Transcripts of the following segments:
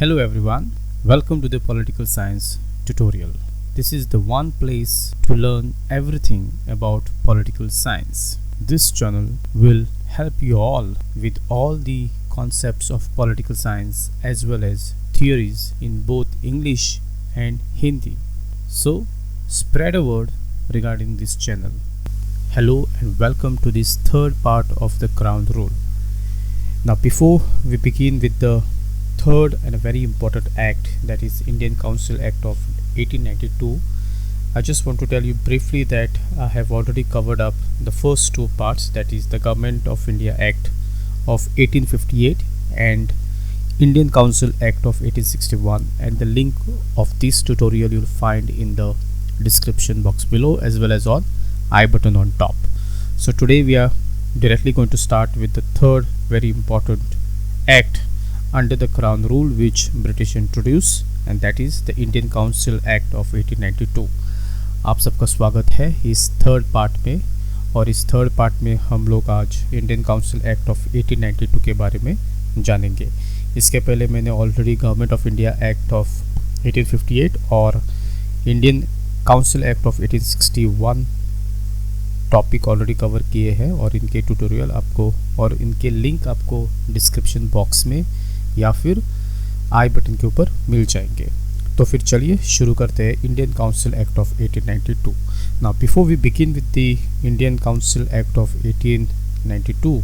Hello everyone, welcome to the political science tutorial. This is the one place to learn everything about political science. This channel will help you all with all the concepts of political science as well as theories in both English and Hindi. So spread a word regarding this channel. Hello and welcome to this third part of the Crown Rule. Now before we begin with the third and a very important act, that is Indian Council Act of 1892, I just want to tell you briefly that I have already covered up the first two parts, that is the Government of India Act of 1858 and Indian Council Act of 1861, and the link of this tutorial you will find in the description box below as well as on I button on top. So today we are directly going to start with the third very important act under the Crown Rule which British introduced, and that is the Indian Council Act of 1892. आप सबका स्वागत है इस third part में, और इस third part में हम लोग आज इंडियन काउंसिल एक्ट ऑफ 1892 के बारे में जानेंगे। इसके पहले मैंने already government of India act of 1858 और Indian council act of 1861 topic already cover किए हैं, और इनके ट्यूटोरियल आपको और इनके लिंक आपको डिस्क्रिप्शन बॉक्स में या फिर आई बटन के ऊपर मिल जाएंगे। तो फिर चलिए शुरू करते हैं Indian council act of 1892। Now before we begin with the Indian council act of 1892,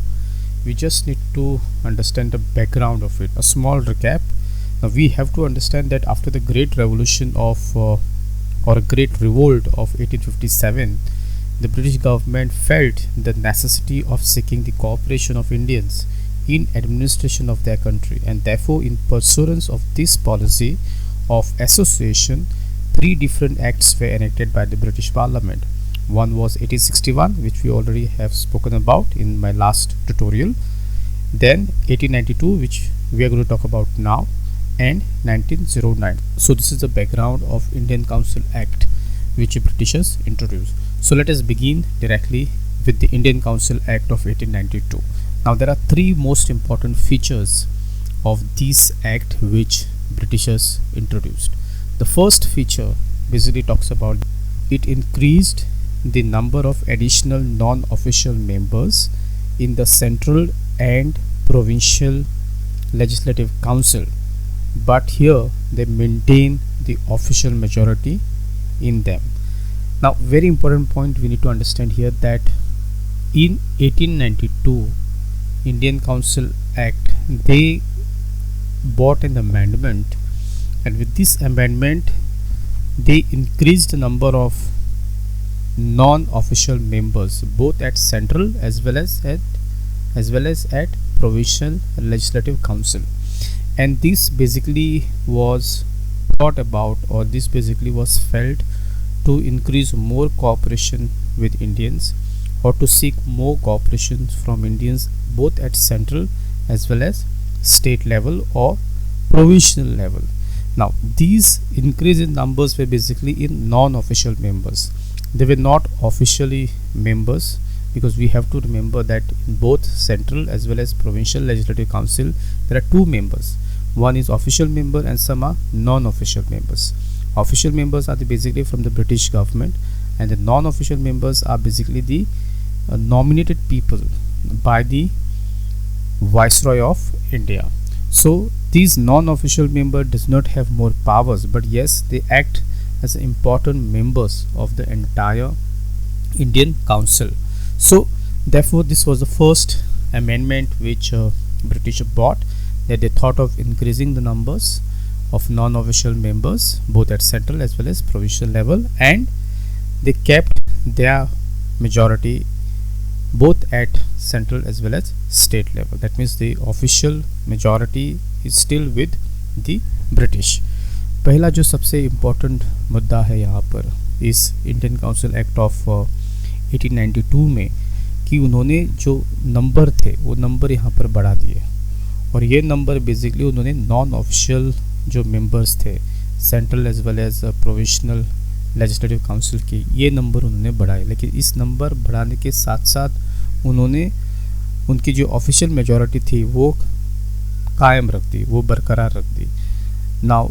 we just need to understand the background of it. A small recap. Now we have to understand that after the Great Revolution or a Great Revolt of 1857, the British government felt the necessity of seeking the cooperation of Indians in administration of their country, and therefore in pursuance of this policy of association, three different acts were enacted by the British Parliament. One was 1861, which we already have spoken about in my last tutorial, then 1892, which we are going to talk about now, and 1909. So this is the background of Indian Council Act which the Britishers introduced. So let us begin directly with the Indian Council Act of 1892. Now there are three most important features of this act which Britishers introduced. The first feature basically talks about it increased the number of additional non-official members in the central and provincial legislative council, but here they maintain the official majority in them. Now very important point we need to understand here, that in 1892 Indian Council Act, they brought an amendment, and with this amendment they increased the number of non-official members both at central as well as at provincial legislative council. And this basically was brought about, or this basically was felt to increase more cooperation with Indians, or to seek more cooperation from Indians both at central as well as state level or provincial level. Now these increase in numbers were basically in non-official members. They were not officially members, because we have to remember that in both central as well as provincial legislative council there are two members. One is official member and some are non-official members. Official members are basically from the British government, and the non-official members are basically the nominated people by the Viceroy of India. So these non-official member does not have more powers, but yes, they act as important members of the entire Indian Council. So therefore this was the first amendment which British brought, that they thought of increasing the numbers of non-official members both at central as well as provincial level, and they kept their majority both at central as well as state level. That means the official majority is still with the British. पहला जो सबसे important मुद्दा है यहाँ पर इस Indian council act of 1892 में, कि उन्होंने जो नंबर थे वो नंबर यहाँ पर बढ़ा दिए, और ये नंबर बेसिकली उन्होंने नॉन ऑफिशियल जो मेंबर्स थे central as well as provincial legislative council की, ये नंबर उन्होंने बढ़ाए। लेकिन इस नंबर बढ़ाने के साथ साथ उन्होंने उनकी जो ऑफिशियल मेजॉरिटी थी वो कायम रख दी, वो बरकरार रख दी। नाउ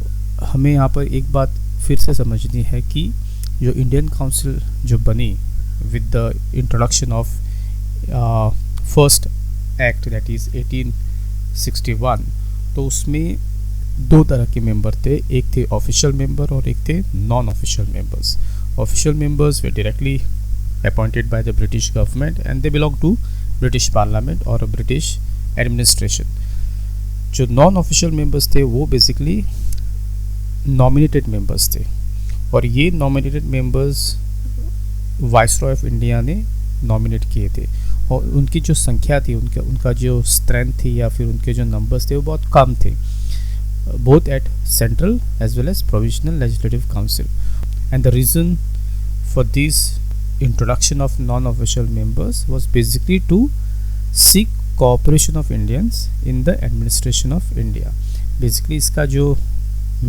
हमें यहाँ पर एक बात फिर से समझनी है कि जो इंडियन काउंसिल जो बनी with the introduction of first act that is 1861, तो उसमें दो तरह के मेंबर थे, एक थे ऑफिशियल मेंबर और एक थे non official members. Official members वे directly appointed by the British government and they belong to British parliament और ब्रिटिश एडमिनिस्ट्रेशन. जो नॉन ऑफिशियल मेंबर्स थे वो बेसिकली नॉमिनेटेड मेंबर्स थे, और ये nominated members viceroy of India ने नॉमिनेट किए थे, और उनकी जो संख्या थी, उनका जो स्ट्रेंथ थी या फिर उनके जो नंबर्स थे वो बहुत कम थे, both at central as well as provisional legislative council. And the reason for this introduction of non-official members was basically to seek cooperation of Indians in the administration of India. Basically इसका जो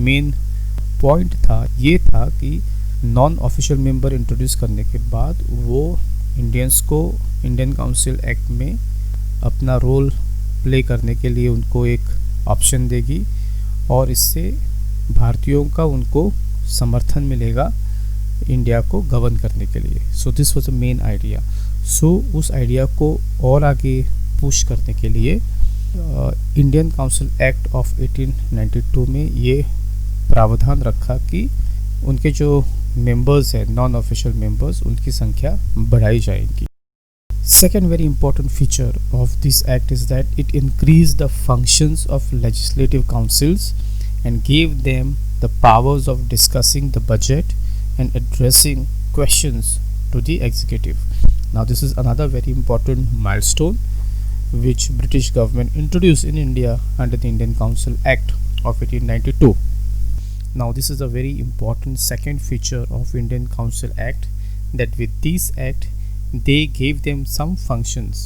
main point था ये था कि non official member introduce करने के बाद वो इंडियंस को इंडियन काउंसिल एक्ट में अपना रोल प्ले करने के लिए उनको एक ऑप्शन देगी, और इससे भारतीयों का उनको समर्थन मिलेगा इंडिया को गवर्न करने के लिए. So this was the main idea. सो उस आइडिया को और आगे पुश करने के लिए इंडियन काउंसिल एक्ट ऑफ 1892 में ये प्रावधान रखा कि उनके जो मेंबर्स हैं नॉन ऑफिशियल मेंबर्स, उनकी संख्या बढ़ाई जाएगी. Second very important feature of this act is that it increased the functions of legislative councils and gave them the powers of discussing the budget and addressing questions to the executive. Now this is another very important milestone which British government introduced in India under the Indian Council Act of 1892. Now this is a very important second feature of Indian Council Act, that with this act they gave them some functions,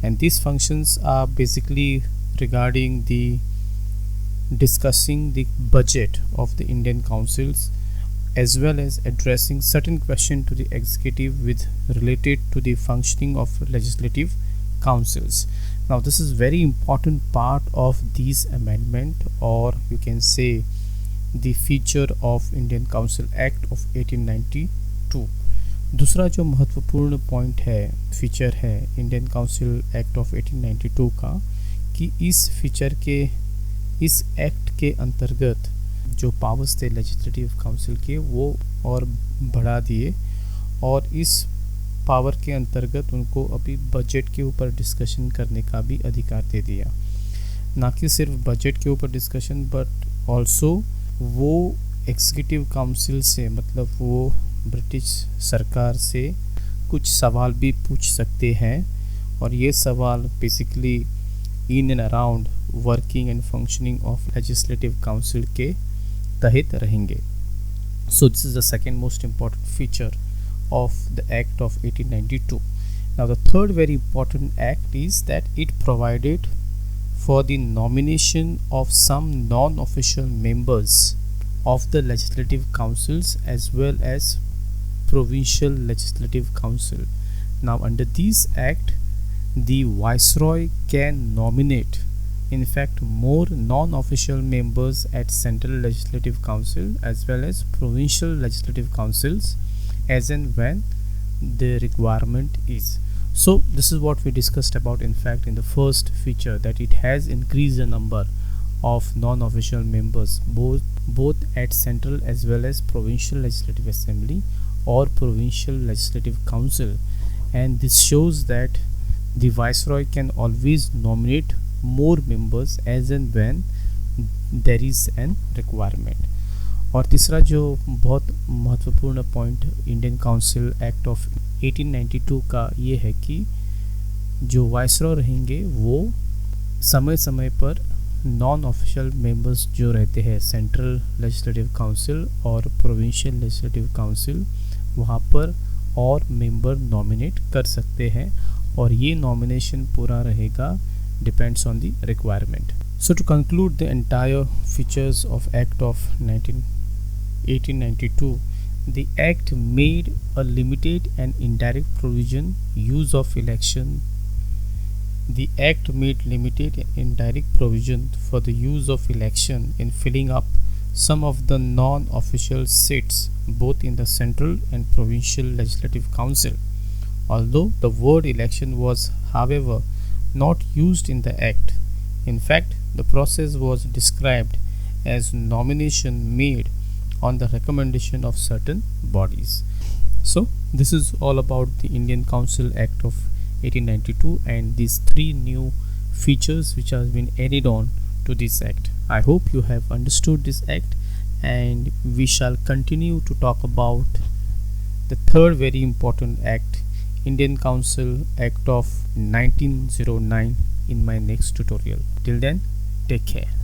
and these functions are basically regarding the discussing the budget of the Indian councils as well as addressing certain questions to the executive with related to the functioning of legislative councils. Now this is very important part of this amendment, or you can say the feature of Indian Council Act of 1892. दूसरा जो महत्वपूर्ण point है, feature है Indian council act of 1892 का, कि इस feature के, इस एक्ट के अंतर्गत जो पावर्स थे लेजिस्लेटिव काउंसिल के वो और बढ़ा दिए, और इस पावर के अंतर्गत उनको अभी बजट के ऊपर डिस्कशन करने का भी अधिकार दे दिया. ना कि सिर्फ बजट के ऊपर डिस्कशन, बट ऑल्सो वो एग्जीक्यूटिव काउंसिल से, मतलब वो ब्रिटिश सरकार से कुछ सवाल भी पूछ सकते हैं, और ये सवाल basically in and around working and functioning of legislative council के तहत रहेंगे. So this is the second most important feature of the Act of 1892. Now the third very important act is that it provided for the nomination of some non-official members of the legislative councils as well as provincial legislative council. Now under this act the viceroy can nominate in fact more non-official members at central legislative council as well as provincial legislative councils as and when the requirement is. So this is what we discussed about in fact in the first feature, that it has increased the number of non-official members both at central as well as provincial legislative assembly or provincial legislative council, and this shows that the viceroy can always nominate more members as and when there is an requirement. और तीसरा जो बहुत महत्वपूर्ण point Indian council act of 1892 का ये है कि जो वाइसरॉय रहेंगे वो समय समय पर नॉन ऑफिशियल मेंबर्स जो रहते हैं सेंट्रल लेजिस्लेटिव काउंसिल और प्रोविंशियल लेजिस्लेटिव काउंसिल, वहाँ पर और मेंबर नॉमिनेट कर सकते हैं, और ये नॉमिनेशन पूरा रहेगा depends on the requirement. So to conclude the entire features of act of 1892, the act made a limited and indirect provision use of election. The act made limited and indirect provision for the use of election in filling up some of the non-official seats both in the central and provincial legislative council. Although the word election was, however, not used in the act, in fact, the process was described as nomination made on the recommendation of certain bodies. So, this is all about the Indian Council Act of 1892 and these three new features which have been added on to this act. I hope you have understood this act, and we shall continue to talk about the third very important act, Indian Council Act of 1909, in my next tutorial. Till then, take care.